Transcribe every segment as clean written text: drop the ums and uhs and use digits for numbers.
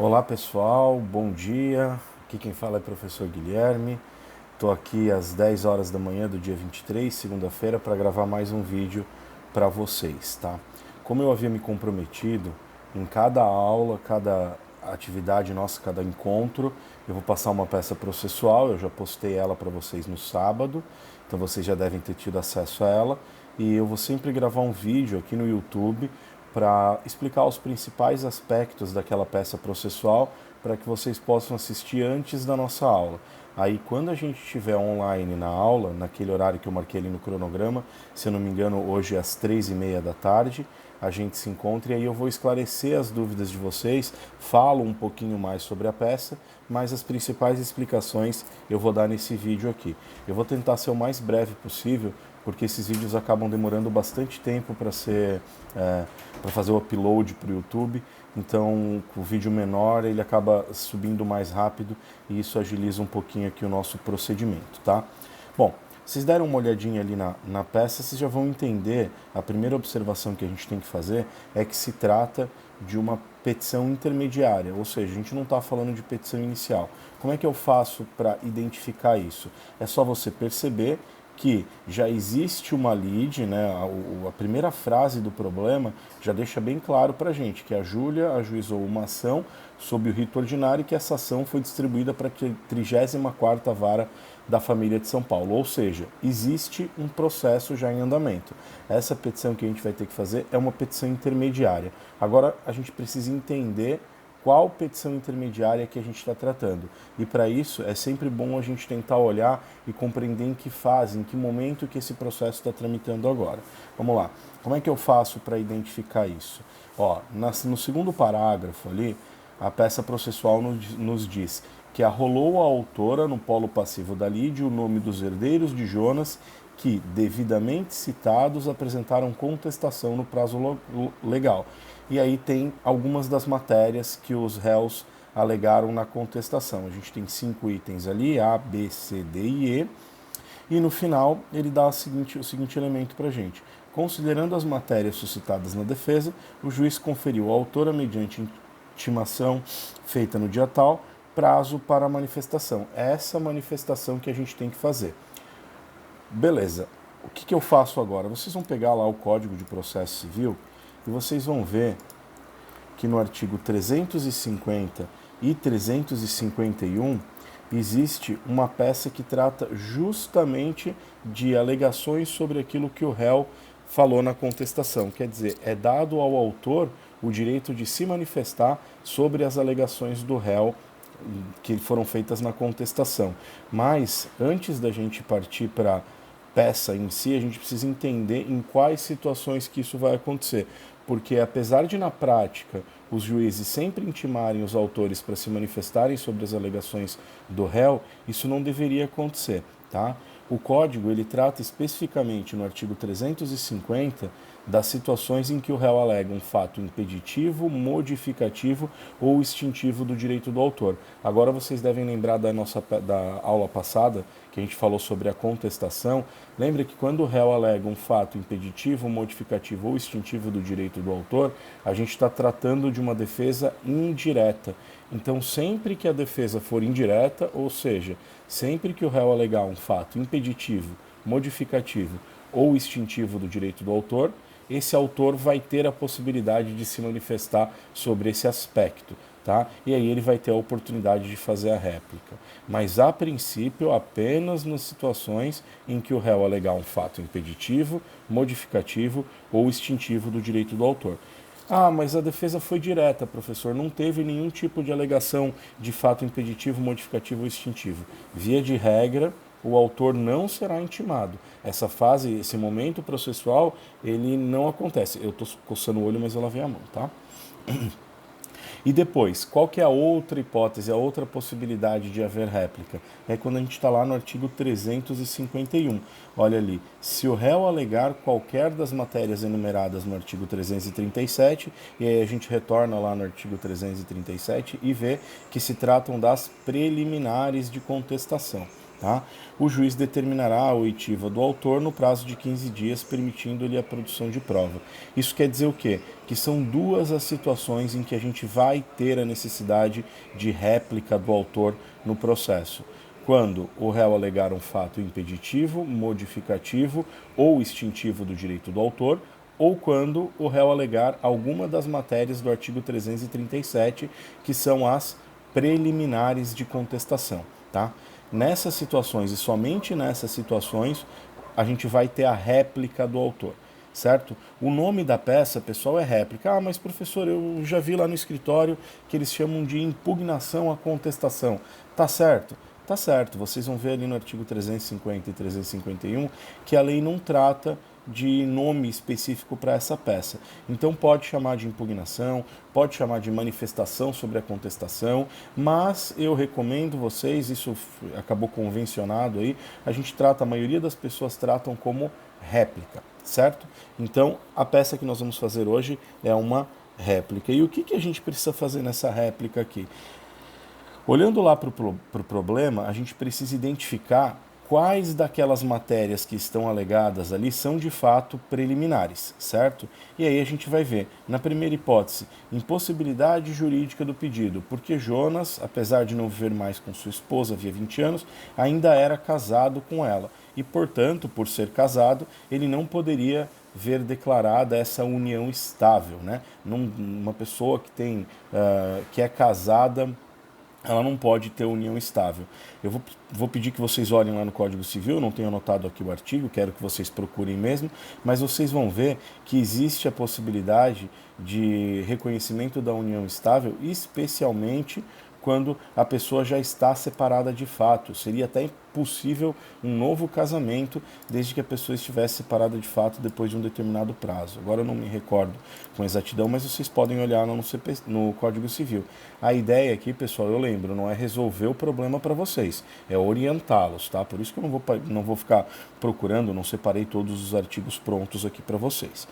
Olá pessoal, bom dia. Aqui quem fala é o professor Guilherme. Estou aqui às 10 horas da manhã do dia 23, segunda-feira, para gravar mais um vídeo para vocês, tá? Como eu havia me comprometido, em cada aula, cada atividade nossa, cada encontro, eu vou passar uma peça processual. Eu já postei ela para vocês no sábado, então vocês já devem ter tido acesso a ela. E eu vou sempre gravar um vídeo aqui no YouTube para explicar os principais aspectos daquela peça processual para que vocês possam assistir antes da nossa aula. Aí, quando a gente estiver online na aula, naquele horário que eu marquei ali no cronograma, se eu não me engano, hoje é às 3h30 da tarde, a gente se encontra e aí eu vou esclarecer as dúvidas de vocês, falo um pouquinho mais sobre a peça, mas as principais explicações eu vou dar nesse vídeo aqui. Eu vou tentar ser o mais breve possível, porque esses vídeos acabam demorando bastante tempo para fazer o upload para o YouTube. Então, o vídeo menor ele acaba subindo mais rápido e isso agiliza um pouquinho aqui o nosso procedimento, tá? Bom, vocês deram uma olhadinha ali na peça, vocês já vão entender. A primeira observação que a gente tem que fazer é que se trata de uma petição intermediária, ou seja, a gente não está falando de petição inicial. Como é que eu faço para identificar isso? É só você perceber que já existe uma lide, né? A primeira frase do problema já deixa bem claro para a gente que a Júlia ajuizou uma ação sob o rito ordinário e que essa ação foi distribuída para a 34ª Vara da Família de São Paulo, ou seja, existe um processo já em andamento. Essa petição que a gente vai ter que fazer é uma petição intermediária. Agora a gente precisa entender qual petição intermediária que a gente está tratando. E para isso é sempre bom a gente tentar olhar e compreender em que fase, em que momento que esse processo está tramitando agora. Vamos lá. Como é que eu faço para identificar isso? Ó, no segundo parágrafo ali, a peça processual nos diz que arrolou a autora no polo passivo da lide o nome dos herdeiros de Jonas que, devidamente citados, apresentaram contestação no prazo legal. E aí tem algumas das matérias que os réus alegaram na contestação. A gente tem 5 itens ali, A, B, C, D e E. E no final ele dá o seguinte elemento para a gente. Considerando as matérias suscitadas na defesa, o juiz conferiu à autora, mediante intimação feita no dia tal, prazo para a manifestação. É essa manifestação que a gente tem que fazer. Beleza. O que eu faço agora? Vocês vão pegar lá o Código de Processo Civil e vocês vão ver que no artigo 350 e 351 existe uma peça que trata justamente de alegações sobre aquilo que o réu falou na contestação. Quer dizer, é dado ao autor o direito de se manifestar sobre as alegações do réu que foram feitas na contestação. Mas, antes da gente partir para peça em si, a gente precisa entender em quais situações que isso vai acontecer. Porque apesar de na prática os juízes sempre intimarem os autores para se manifestarem sobre as alegações do réu, isso não deveria acontecer, tá? O Código ele trata especificamente no artigo 350 das situações em que o réu alega um fato impeditivo, modificativo ou extintivo do direito do autor. Agora vocês devem lembrar da aula passada, que a gente falou sobre a contestação. Lembra que quando o réu alega um fato impeditivo, modificativo ou extintivo do direito do autor, a gente está tratando de uma defesa indireta. Então, sempre que a defesa for indireta, ou seja, sempre que o réu alegar um fato impeditivo, modificativo ou extintivo do direito do autor, esse autor vai ter a possibilidade de se manifestar sobre esse aspecto, tá? E aí ele vai ter a oportunidade de fazer a réplica. Mas, a princípio, apenas nas situações em que o réu alegar um fato impeditivo, modificativo ou extintivo do direito do autor. Ah, mas a defesa foi direta, professor, não teve nenhum tipo de alegação de fato impeditivo, modificativo ou extintivo. Via de regra, o autor não será intimado. Essa fase, esse momento processual, ele não acontece. Eu estou coçando o olho, mas eu lavei a mão, tá? E depois, qual que é a outra hipótese, a outra possibilidade de haver réplica? É quando a gente está lá no artigo 351. Olha ali, se o réu alegar qualquer das matérias enumeradas no artigo 337, e aí a gente retorna lá no artigo 337 e vê que se tratam das preliminares de contestação. Tá? O juiz determinará a oitiva do autor no prazo de 15 dias, permitindo-lhe a produção de prova. Isso quer dizer o quê? Que são duas as situações em que a gente vai ter a necessidade de réplica do autor no processo. Quando o réu alegar um fato impeditivo, modificativo ou extintivo do direito do autor, ou quando o réu alegar alguma das matérias do artigo 337, que são as preliminares de contestação. Tá? Nessas situações, e somente nessas situações, a gente vai ter a réplica do autor, certo? O nome da peça, pessoal, é réplica. Ah, mas professor, eu já vi lá no escritório que eles chamam de impugnação à contestação. Tá certo? Tá certo. Vocês vão ver ali no artigo 350 e 351 que a lei não trata de nome específico para essa peça. Então pode chamar de impugnação, pode chamar de manifestação sobre a contestação, mas eu recomendo vocês, isso acabou convencionado aí, a maioria das pessoas tratam como réplica, certo? Então a peça que nós vamos fazer hoje é uma réplica. E o que a gente precisa fazer nessa réplica aqui? Olhando lá para o problema, a gente precisa identificar quais daquelas matérias que estão alegadas ali são de fato preliminares, certo? E aí a gente vai ver, na primeira hipótese, impossibilidade jurídica do pedido, porque Jonas, apesar de não viver mais com sua esposa havia 20 anos, ainda era casado com ela. E, portanto, por ser casado, ele não poderia ver declarada essa união estável, né? Uma pessoa que é casada, ela não pode ter união estável. Eu vou pedir que vocês olhem lá no Código Civil, não tenho anotado aqui o artigo, quero que vocês procurem mesmo, mas vocês vão ver que existe a possibilidade de reconhecimento da união estável, especialmente quando a pessoa já está separada de fato. Seria até possível um novo casamento, desde que a pessoa estivesse separada de fato depois de um determinado prazo. Agora eu não me recordo com exatidão, mas vocês podem olhar no Código Civil. A ideia aqui, pessoal, eu lembro, não é resolver o problema para vocês, é orientá-los, tá? Por isso que eu não vou ficar procurando, não separei todos os artigos prontos aqui para vocês.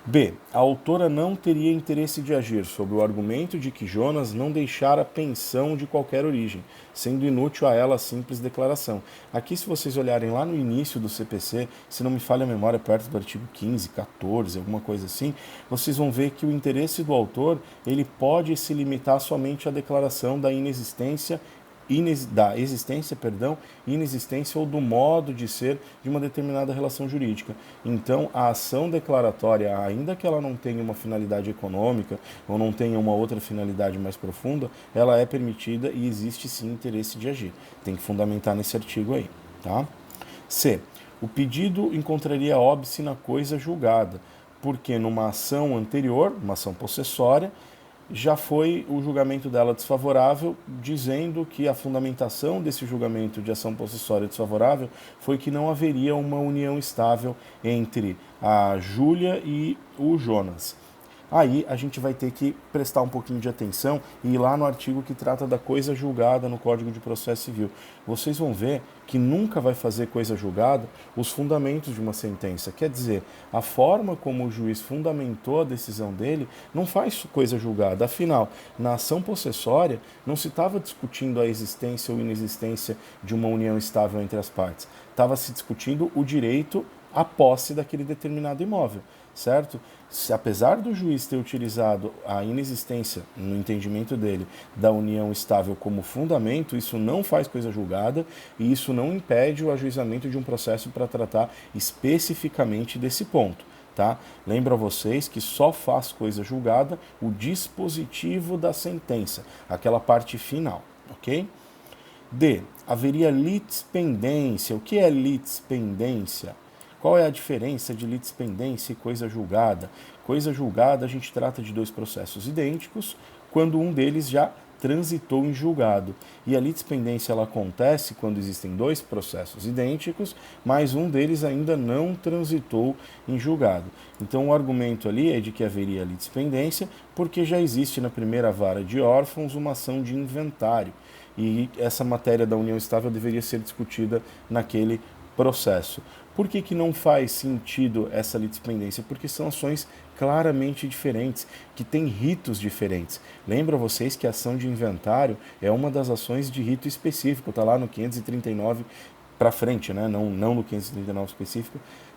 B. A autora não teria interesse de agir sob o argumento de que Jonas não deixara pensão de qualquer origem, sendo inútil a ela a simples declaração. Aqui, se vocês olharem lá no início do CPC, se não me falha a memória, perto do artigo 15, 14, alguma coisa assim, vocês vão ver que o interesse do autor ele pode se limitar somente à declaração da inexistência inexistência ou do modo de ser de uma determinada relação jurídica. Então, a ação declaratória, ainda que ela não tenha uma finalidade econômica ou não tenha uma outra finalidade mais profunda, ela é permitida e existe sim interesse de agir. Tem que fundamentar nesse artigo aí, tá? C. O pedido encontraria óbice na coisa julgada, porque numa ação anterior, uma ação possessória, já foi o julgamento dela desfavorável, dizendo que a fundamentação desse julgamento de ação possessória desfavorável foi que não haveria uma união estável entre a Júlia e o Jonas. Aí a gente vai ter que prestar um pouquinho de atenção e ir lá no artigo que trata da coisa julgada no Código de Processo Civil. Vocês vão ver que nunca vai fazer coisa julgada os fundamentos de uma sentença. Quer dizer, a forma como o juiz fundamentou a decisão dele não faz coisa julgada. Afinal, na ação possessória não se estava discutindo a existência ou inexistência de uma união estável entre as partes. Estava se discutindo o direito à posse daquele determinado imóvel, certo? Apesar do juiz ter utilizado a inexistência, no entendimento dele, da união estável como fundamento, isso não faz coisa julgada e isso não impede o ajuizamento de um processo para tratar especificamente desse ponto. Tá? Lembro a vocês que só faz coisa julgada o dispositivo da sentença, aquela parte final, ok? D. Haveria litispendência. O que é litispendência? Qual é a diferença de litispendência e coisa julgada? Coisa julgada a gente trata de dois processos idênticos, quando um deles já transitou em julgado. E a litispendência ela acontece quando existem dois processos idênticos, mas um deles ainda não transitou em julgado. Então o argumento ali é de que haveria litispendência porque já existe na primeira vara de órfãos uma ação de inventário. E essa matéria da união estável deveria ser discutida naquele processo. Por que não faz sentido essa litispendência? Porque são ações claramente diferentes, que têm ritos diferentes. Lembra vocês que a ação de inventário é uma das ações de rito específico, está lá no 539 para frente, né? Não no 539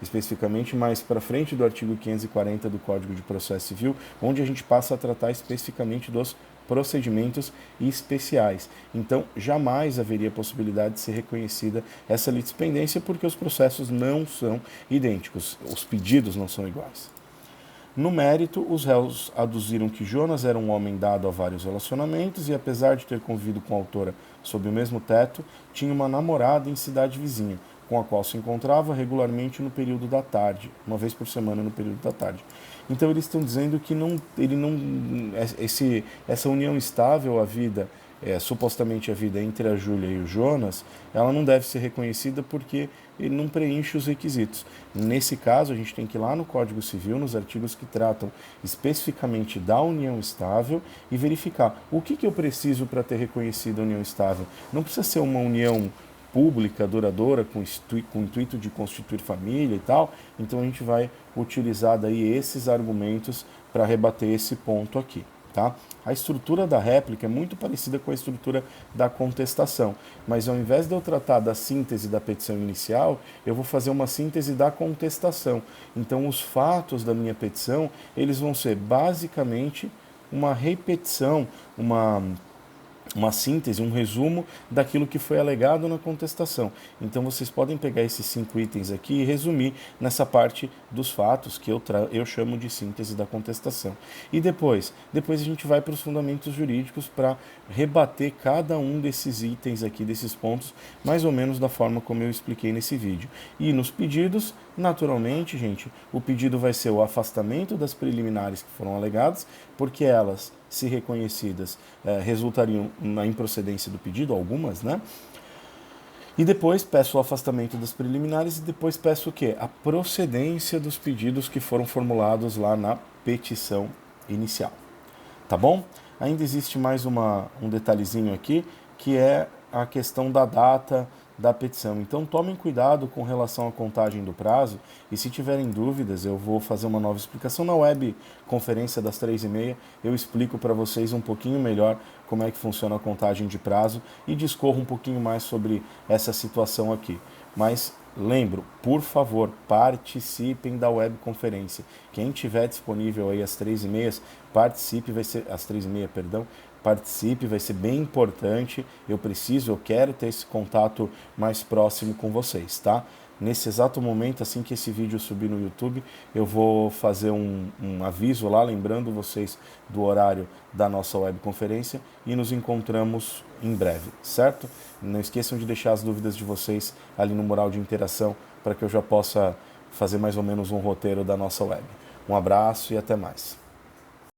especificamente, mas para frente do artigo 540 do Código de Processo Civil, onde a gente passa a tratar especificamente dos procedimentos especiais. Então, jamais haveria possibilidade de ser reconhecida essa litispendência, porque os processos não são idênticos, os pedidos não são iguais. No mérito, os réus aduziram que Jonas era um homem dado a vários relacionamentos e, apesar de ter convivido com a autora sob o mesmo teto, tinha uma namorada em cidade vizinha, com a qual se encontrava regularmente no período da tarde, uma vez por semana no período da tarde. Então eles estão dizendo que essa união estável, supostamente a vida entre a Júlia e o Jonas, ela não deve ser reconhecida porque ele não preenche os requisitos. Nesse caso, a gente tem que ir lá no Código Civil, nos artigos que tratam especificamente da união estável e verificar o que eu preciso para ter reconhecido a união estável. Não precisa ser uma união pública, duradoura, com o intuito de constituir família e tal. Então a gente vai utilizar daí esses argumentos para rebater esse ponto aqui. Tá? A estrutura da réplica é muito parecida com a estrutura da contestação, mas ao invés de eu tratar da síntese da petição inicial, eu vou fazer uma síntese da contestação. Então os fatos da minha petição, eles vão ser basicamente uma repetição, uma síntese, um resumo daquilo que foi alegado na contestação. Então vocês podem pegar esses 5 itens aqui e resumir nessa parte dos fatos que eu chamo de síntese da contestação. E depois a gente vai para os fundamentos jurídicos para rebater cada um desses itens aqui, desses pontos, mais ou menos da forma como eu expliquei nesse vídeo. E nos pedidos, naturalmente, gente, o pedido vai ser o afastamento das preliminares que foram alegadas, porque elas, se reconhecidas, resultariam na improcedência do pedido, algumas, né? E depois peço o afastamento das preliminares e depois peço o quê? A procedência dos pedidos que foram formulados lá na petição inicial. Tá bom? Ainda existe mais um detalhezinho aqui, que é a questão da data da petição. Então tomem cuidado com relação à contagem do prazo e se tiverem dúvidas eu vou fazer uma nova explicação na web conferência das 3h30, eu explico para vocês um pouquinho melhor como é que funciona a contagem de prazo e discorro um pouquinho mais sobre essa situação aqui. Mas lembro, por favor, participem da webconferência. Quem tiver disponível aí às 3h30, participe, vai ser às 3h30, perdão. Participe, vai ser bem importante. Eu quero ter esse contato mais próximo com vocês, tá? Nesse exato momento, assim que esse vídeo subir no YouTube, eu vou fazer um aviso lá, lembrando vocês do horário da nossa webconferência e nos encontramos em breve, certo? Não esqueçam de deixar as dúvidas de vocês ali no mural de interação para que eu já possa fazer mais ou menos um roteiro da nossa web. Um abraço e até mais.